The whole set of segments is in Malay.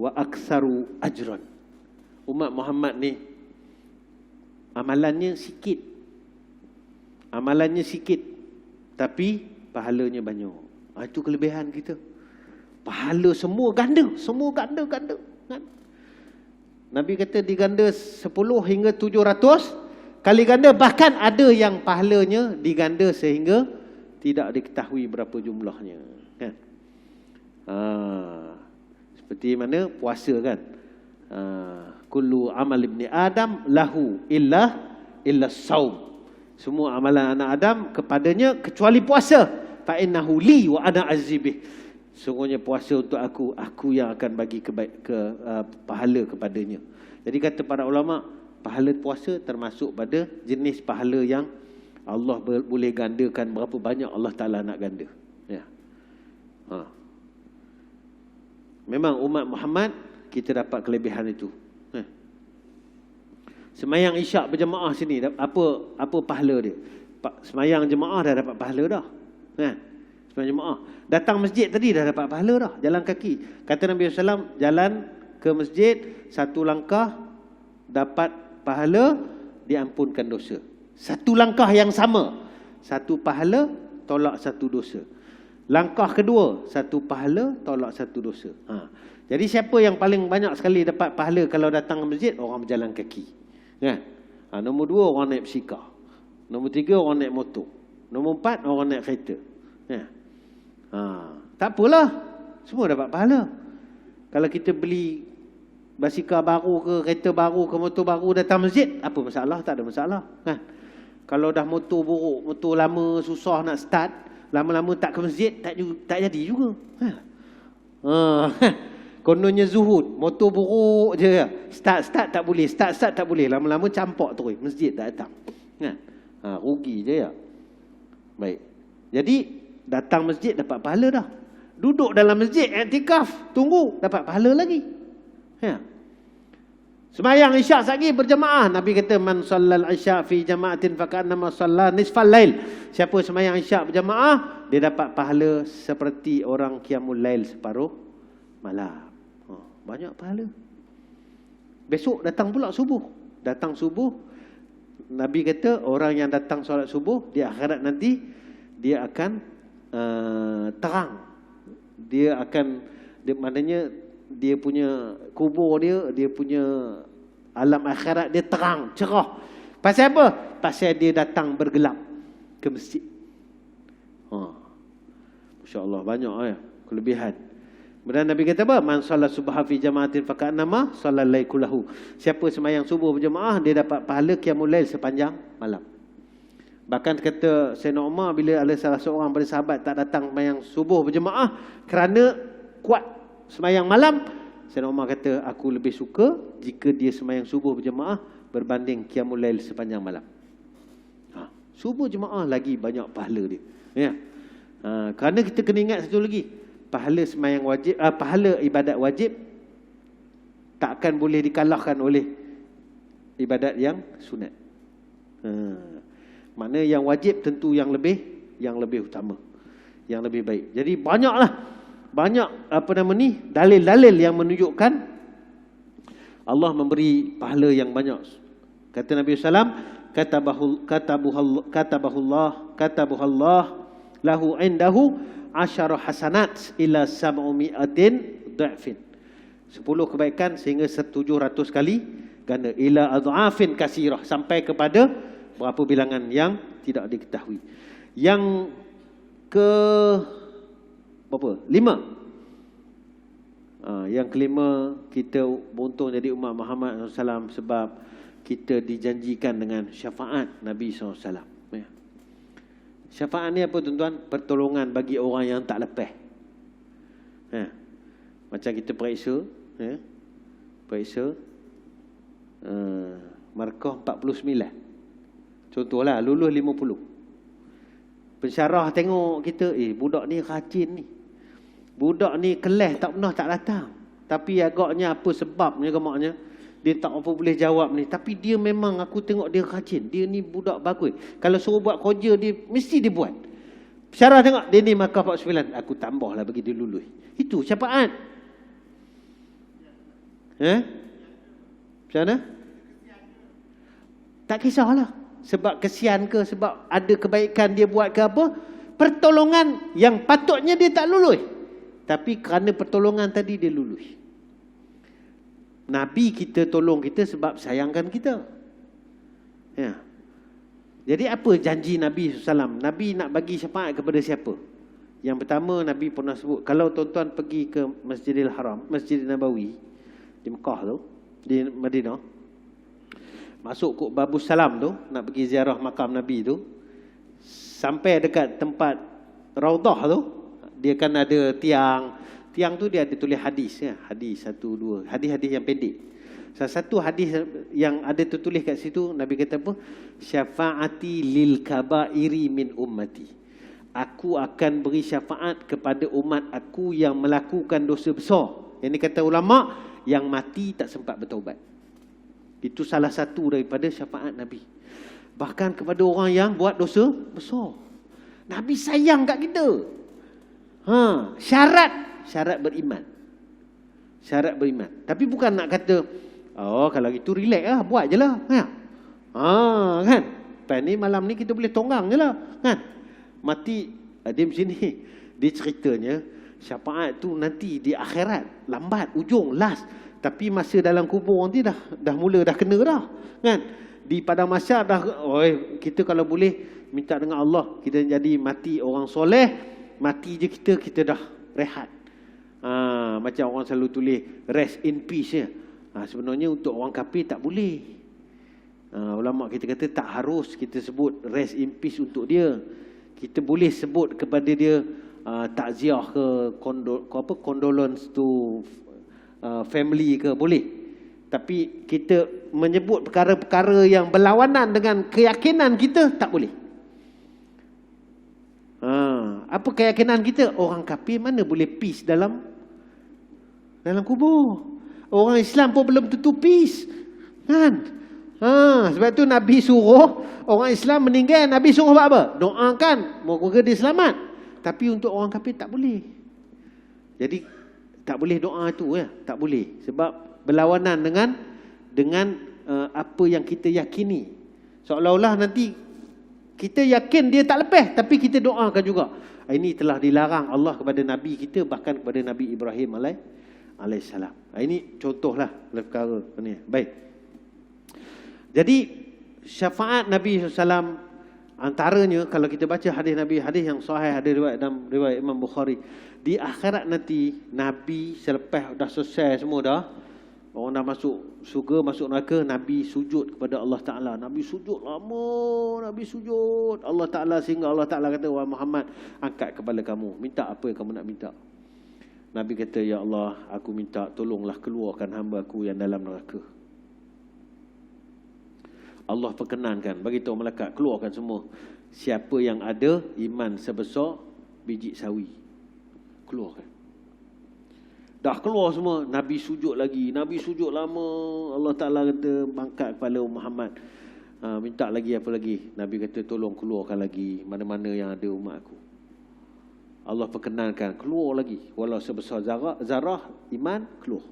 wa aktsaru ajran. Umat Muhammad ni amalannya sikit. Amalannya sikit tapi pahalanya banyak. Itu kelebihan kita. Pahala semua ganda, semua ganda. Kan? Nabi kata diganda 10 hingga 700 kali ganda. Bahkan ada yang pahalanya diganda sehingga tidak diketahui berapa jumlahnya. Kan? Seperti mana puasa kan? Kullu amal ibni Adam lahu illa saum. Semua amalan anak Adam kepadanya kecuali puasa. Fa innahu li wa ana azibih. Sungguhnya puasa untuk aku yang akan bagi pahala kepadanya. Jadi kata para ulama, pahala puasa termasuk pada jenis pahala yang Allah boleh gandakan berapa banyak Allah Ta'ala nak ganda. Ya. Memang umat Muhammad kita dapat kelebihan itu. Semayang isyak berjemaah sini, apa pahala dia? Semayang jemaah dah dapat pahala dah. Semayang jemaah. Datang masjid tadi dah dapat pahala dah. Jalan kaki. Kata Nabi SAW, jalan ke masjid, satu langkah dapat pahala, diampunkan dosa. Satu langkah yang sama. Satu pahala, tolak satu dosa. Langkah kedua, satu pahala, tolak satu dosa. Jadi siapa yang paling banyak sekali dapat pahala kalau datang ke masjid? Orang berjalan kaki. Kan? Nombor 2, orang naik basikal. Nombor 3, orang naik motor. Nombor 4, orang naik kereta. Tak apalah, semua dapat pahala. Kalau kita beli basikal baru ke, kereta baru ke, motor baru, datang masjid, apa masalah? Tak ada masalah. Kan? Kalau dah motor buruk, motor lama, susah nak start, lama-lama tak ke masjid, tak jadi juga. Kononnya zuhud, motor buruk je. Start tak boleh, start tak boleh. Lama-lama campak terus, masjid tak datang. Rugi je ya. Baik. Jadi datang masjid dapat pahala dah. Duduk dalam masjid iktikaf, tunggu dapat pahala lagi. Sembahyang isyak lagi berjemaah. Nabi kata man shallal isya fi jama'atin fakannama shalla nisfal lail. Siapa sembahyang isyak berjemaah, dia dapat pahala seperti orang qiyamul lail separuh malam. Banyak pahala. Besok datang pula subuh. Datang subuh, Nabi kata orang yang datang solat subuh di akhirat nanti dia akan terang. Maknanya dia punya kubur dia punya alam akhirat dia terang, cerah. Pasal apa? Pasal dia datang bergelap ke masjid. Masya-Allah banyak kelebihan. Kemudian Nabi kata apa? Man shalla subha fi jama'atin fakannama shallal lail kullahu. Siapa sembahyang subuh berjemaah, dia dapat pahala qiyamul lail sepanjang malam. Bahkan kata Sayyidina Umar, bila ada salah seorang pada sahabat tak datang sembahyang subuh berjemaah kerana kuat sembahyang malam, Sayyidina Umar kata, aku lebih suka jika dia sembahyang subuh berjemaah berbanding qiyamul lail sepanjang malam. Subuh jemaah lagi banyak pahala dia. Ya. Kerana kita kena ingat satu lagi, pahala sembahyang wajib, pahala ibadat wajib tak akan boleh dikalahkan oleh ibadat yang sunat. Makna yang wajib tentu yang lebih utama, yang lebih baik. Jadi banyak dalil-dalil yang menunjukkan Allah memberi pahala yang banyak. Kata Nabi SAW, katabuhallah lahu indahu asyara hasanat ila sab'umi'atin dha'fin. 10 kebaikan sehingga 700 kali ganda, ila adha'afin kasirah, sampai kepada berapa bilangan yang tidak diketahui. Yang ke berapa? 5. Yang kelima, kita beruntung jadi umat Muhammad SAW sebab kita dijanjikan dengan syafaat Nabi SAW. Syafaat ni apa tuan-tuan? Pertolongan bagi orang yang tak lepas. Macam kita periksa, markah 49. Contohlah lulus 50. Pensyarah tengok kita, budak ni rajin ni. Budak ni kelas tak pernah tak datang. Tapi agaknya apa sebabnya kemaknya dia tak apa boleh jawab ni. Tapi dia memang aku tengok dia rajin. Dia ni budak bagus. Kalau suruh buat kerja dia mesti dia buat. Syarah tengok dia ni markah 49. Aku tambahlah bagi dia lulus. Itu syafaat. Macam mana? Tak kisahlah. Sebab kesian ke, sebab ada kebaikan dia buat ke apa, pertolongan yang patutnya dia tak lulus, tapi kerana pertolongan tadi dia lulus. Nabi kita tolong kita sebab sayangkan kita. Ya. Jadi apa janji Nabi SAW? Nabi nak bagi syafaat kepada siapa? Yang pertama Nabi pernah sebut, kalau tuan-tuan pergi ke Masjidil Haram, Masjid Nabawi di Mekah tu, di Madinah, masuk ke Babus Salam tu, nak pergi ziarah makam Nabi tu, sampai dekat tempat Raudah tu, dia kan ada tiang tu dia ada tulis hadis, ya, hadis 1, 2, hadis-hadis yang pendek. Salah satu hadis yang ada tertulis kat situ, Nabi kata apa? Syafaati lil kabairi min ummati. Aku akan beri syafaat kepada umat aku yang melakukan dosa besar. Yang ni kata ulama, yang mati tak sempat bertaubat. Itu salah satu daripada syafaat Nabi. Bahkan kepada orang yang buat dosa besar. Nabi sayang kat kita. Syarat beriman. Syarat beriman. Tapi bukan nak kata, oh kalau gitu relax lah, buat je lah. Kan? Lepas ni malam ni kita boleh tonggang je lah. Kan? Mati, dia macam ni. Dia ceritanya, syafaat tu nanti di akhirat. Lambat, ujung, last. Tapi masa dalam kubur nanti dah mula dah kena dah. Kan? Di padang mahsyar dah, kita kalau boleh minta dengan Allah, kita jadi mati orang soleh, mati je kita dah rehat. Macam orang selalu tulis rest in peace ya. Sebenarnya untuk orang kafir tak boleh. Ulama kita kata tak harus kita sebut rest in peace untuk dia. Kita boleh sebut kepada dia takziah ke condolence to family ke, boleh. Tapi kita menyebut perkara-perkara yang berlawanan dengan keyakinan kita tak boleh. Apa keyakinan kita? Orang kafir mana boleh peace dalam kubur. Orang Islam pun belum tentu peace. Kan? Sebab tu Nabi suruh orang Islam meninggal, Nabi suruh buat apa? Doakan moga dia selamat. Tapi untuk orang kafir tak boleh. Jadi tak boleh doa itu ya, tak boleh. Sebab berlawanan dengan apa yang kita yakini. Seolah-olah nanti kita yakin dia tak lepas, tapi kita doakan juga. Ini telah dilarang Allah kepada Nabi kita, bahkan kepada Nabi Ibrahim alaihissalam. Ini contohlah perkara ni. Baik. Jadi syafaat Nabi SAW antaranya, kalau kita baca hadis Nabi, hadis yang sahih, ada dalam riwayat Imam Bukhari, di akhirat nanti Nabi selepas dah selesai semua dah, orang dah masuk surga, masuk neraka, Nabi sujud kepada Allah Ta'ala. Nabi sujud lama, Nabi sujud Allah Ta'ala, sehingga Allah Ta'ala kata, wahai Muhammad, angkat kepala kamu, minta apa yang kamu nak minta. Nabi kata, ya Allah, aku minta tolonglah keluarkan hamba aku yang dalam neraka. Allah perkenankan, bagi tahu malaikat, keluarkan semua. Siapa yang ada iman sebesar biji sawi, keluarkan. Dah keluar semua, Nabi sujud lagi. Nabi sujud lama. Allah Ta'ala kata, angkat kepala Muhammad, minta lagi apa lagi. Nabi kata, tolong keluarkan lagi mana-mana yang ada umat aku. Allah perkenankan, keluar lagi. Walau sebesar zarah iman, keluar.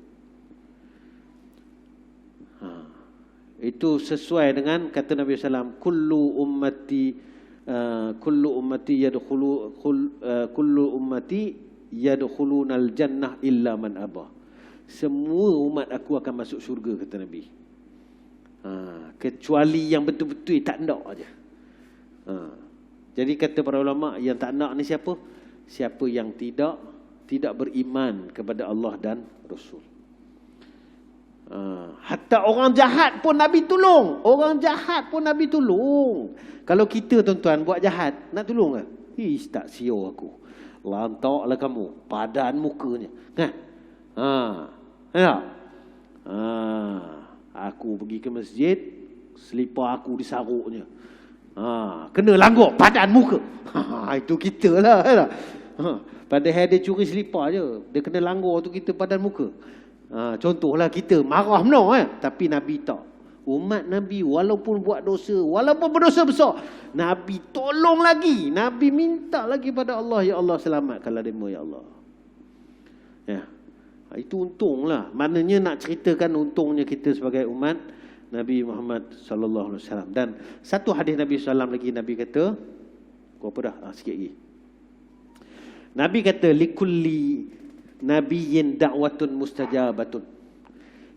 Itu sesuai dengan kata Nabi SAW, kullu ummati yadkhulunal jannah illa man aba. Semua umat aku akan masuk syurga, kata Nabi. Kecuali yang betul-betul tak nak aja. Jadi kata para ulama, yang tak nak ni siapa? Siapa yang tidak beriman kepada Allah dan Rasul. Hatta orang jahat pun Nabi tolong. Orang jahat pun Nabi tolong. Kalau kita tuan-tuan buat jahat, nak tolong ke? Tak siau aku. Lantaklah kamu, padan mukanya. Kan? Aku pergi ke masjid, selipar aku disaruknya. Kena langgok, padan muka. Itu kita lah. Padahal dia curi selipar je, dia kena langgok tu kita padan muka. Contohlah kita marah tapi Nabi tak. Umat Nabi walaupun buat dosa, walaupun berdosa besar, Nabi tolong lagi. Nabi minta lagi pada Allah, ya Allah selamatkanlah dia, ya Allah. Ya. Itu untunglah. Maknanya nak ceritakan untungnya kita sebagai umat Nabi Muhammad sallallahu alaihi wasallam. Dan satu hadis Nabi sallallahu lagi, Nabi kata, apa dah? Sikit lagi. Nabi kata, likulli nabiyyin da'watun mustajabatun.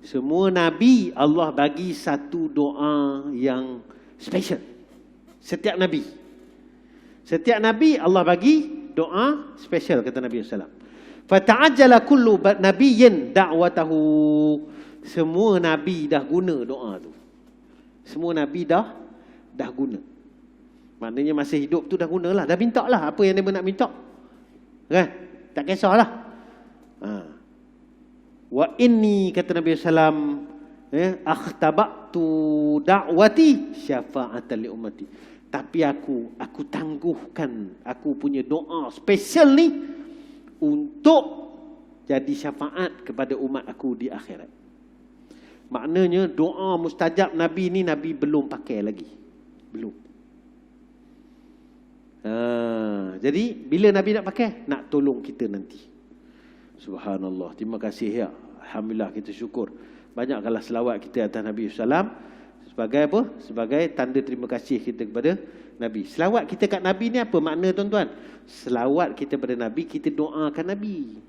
Semua nabi Allah bagi satu doa yang special. Setiap nabi. Setiap nabi Allah bagi doa special, kata Nabi sallallahu alaihi wasallam. Fata'ajjala kullu nabiyyin da'watahu. Semua nabi dah guna doa tu. Semua nabi dah guna. Maknanya masih hidup tu dah gunalah, dah minta lah apa yang dia nak minta. Kan? Tak kisahlah. Wa inni, kata Nabi sallam, akhtabatu da'wati syafa'atan li ummati. Tapi aku tangguhkan aku punya doa spesial ni untuk jadi syafaat kepada umat aku di akhirat. Maknanya doa mustajab Nabi ni Nabi belum pakai lagi. Belum. Jadi bila Nabi nak pakai, nak tolong kita nanti. Subhanallah. Terima kasih ya. Alhamdulillah, kita syukur. Banyakkanlah selawat kita atas Nabi sallam sebagai apa? Sebagai tanda terima kasih kita kepada Nabi. Selawat kita kat Nabi ni apa makna, tuan-tuan? Selawat kita pada Nabi, kita doakan Nabi.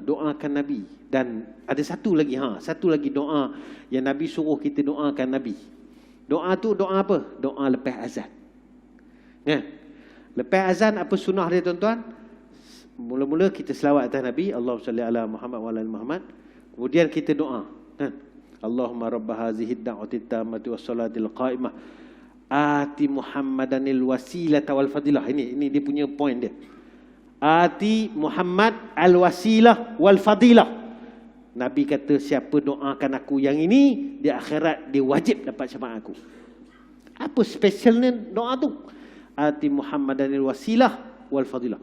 Doakan Nabi. Dan ada satu lagi doa yang Nabi suruh kita doakan Nabi. Doa tu doa apa? Doa lepas azan. Kan? Lepas azan apa sunnah dia, tuan-tuan? Mula-mula kita selawat atas Nabi, Allahumma salli ala Muhammad wa ala Muhammad. Kemudian kita doa, kan? Allahumma rabb hazihi ad-da'wati tammati was-salatil qa'imah ati Muhammadanil wasilata wal fadilah. Ini dia punya point dia. Ati Muhammad al-wasilah wal fadilah. Nabi kata, siapa doakan aku yang ini, di akhirat dia wajib dapat syafaat aku. Apa spesialnya doa tu? Ati Muhammadanil wasilah wal fadilah.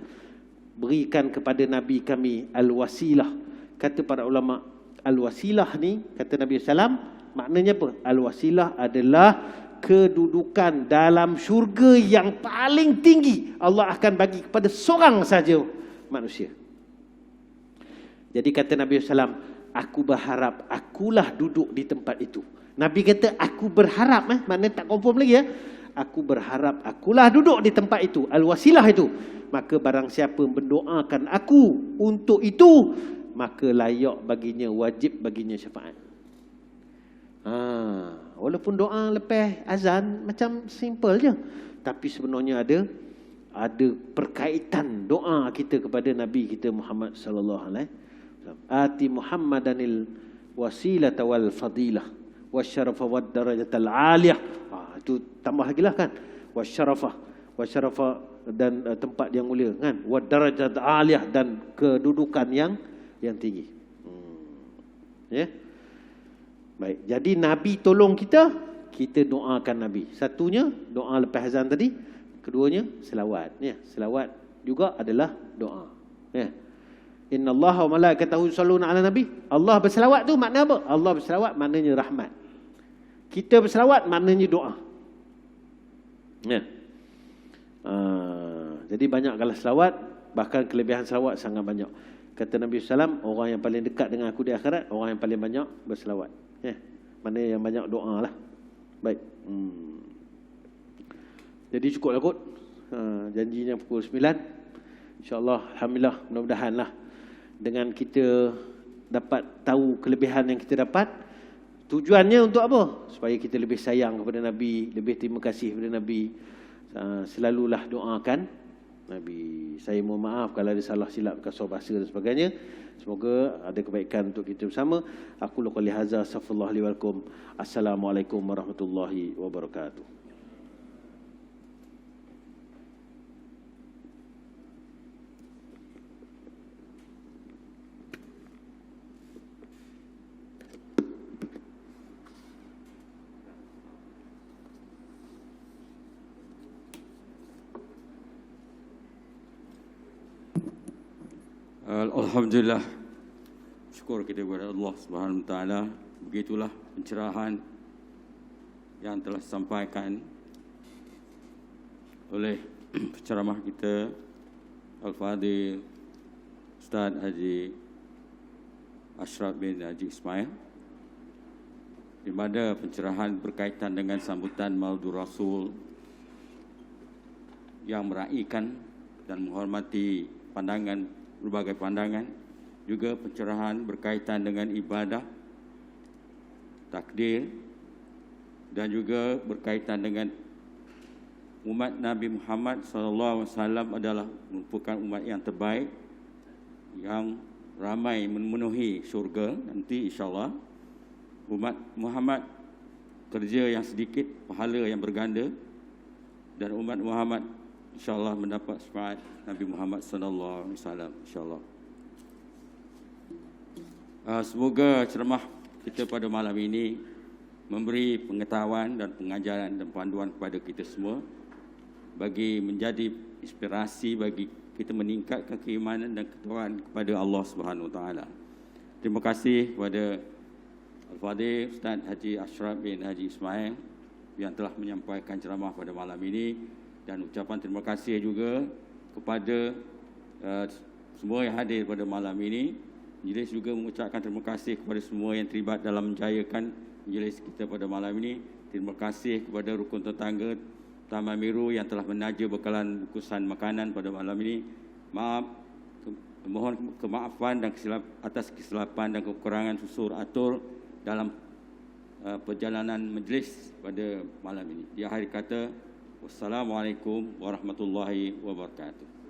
Berikan kepada Nabi kami al-wasilah. Kata para ulama, al-wasilah ni, kata Nabi sallam, maknanya apa? Al-wasilah adalah kedudukan dalam syurga yang paling tinggi Allah akan bagi kepada seorang saja manusia. Jadi kata Nabi sallam, aku berharap akulah duduk di tempat itu. Nabi kata aku berharap, maknanya tak confirm lagi ya. Aku berharap akulah duduk di tempat itu, al-wasilah itu. Maka barang siapa mendoakan aku untuk itu, maka layak baginya, wajib baginya syafaat. Walaupun doa lepas azan macam simple je, tapi sebenarnya ada perkaitan doa kita kepada Nabi kita Muhammad sallallahu alaihi wasallam. Ati Muhammadanil wasilata wal fadilah wasyarafa wad darajatal aliyah. Itu tambah lagi lah kan. Wasyarafa dan tempat yang mulia kan. Wad darajatal aliyah, dan kedudukan yang tinggi. Ya. Baik, jadi Nabi tolong kita, kita doakan Nabi. Satunya doa lepas azan tadi, keduanya selawat. Ya, selawat juga adalah doa. Ya. Innallaha wa malaikatahu yusholluna 'alan nabi. Allah berselawat tu makna apa? Allah berselawat maknanya rahmat. Kita berselawat maknanya doa. Ya. Jadi banyakkanlah selawat, bahkan kelebihan selawat sangat banyak. Kata Nabi SAW, orang yang paling dekat dengan aku di akhirat, orang yang paling banyak berselawat. Mana yang banyak doa lah. Baik. Jadi cukup lah kot. Janjinya pukul 9. InsyaAllah, alhamdulillah, mudah-mudahan lah. Dengan kita dapat tahu kelebihan yang kita dapat, tujuannya untuk apa? Supaya kita lebih sayang kepada Nabi, lebih terima kasih kepada Nabi. Selalulah doakan Nabi. Saya mohon maaf kalau ada salah silap kasar bahasa dan sebagainya. Semoga ada kebaikan untuk kita bersama. Aku qouli hadza, astaghfirullah li wa lakum. Assalamualaikum warahmatullahi wabarakatuh. Alhamdulillah, syukur kita kepada Allah Subhanahu Wa Taala. Begitulah pencerahan yang telah disampaikan oleh penceramah kita Al-Fadhil Ustaz Haji Ashraf bin Haji Ismail, di mana pencerahan berkaitan dengan sambutan Maulidur Rasul yang meraihkan dan menghormati pandangan, berbagai pandangan, juga pencerahan berkaitan dengan ibadah, takdir, dan juga berkaitan dengan umat Nabi Muhammad SAW adalah merupakan umat yang terbaik, yang ramai memenuhi syurga nanti insyaAllah. Umat Muhammad kerja yang sedikit, pahala yang berganda, dan umat Muhammad insyaAllah mendapat syafaat Nabi Muhammad SAW insyaAllah. Semoga ceramah kita pada malam ini memberi pengetahuan dan pengajaran dan panduan kepada kita semua, bagi menjadi inspirasi bagi kita meningkatkan keimanan dan ketakwaan kepada Allah Subhanahu Wa Taala. Terima kasih kepada Al-Fadhil Ustaz Haji Ashraf bin Haji Ismail yang telah menyampaikan ceramah pada malam ini, dan ucapan terima kasih juga kepada semua yang hadir pada malam ini. Majlis juga mengucapkan terima kasih kepada semua yang terlibat dalam menjayakan majlis kita pada malam ini. Terima kasih kepada rukun tetangga Taman Miru yang telah menaja bekalan bungkusan makanan pada malam ini. Mohon kemaafan dan atas kesilapan dan kekurangan susur atur dalam perjalanan majlis pada malam ini. Di akhir kata, wassalamualaikum warahmatullahi wabarakatuh.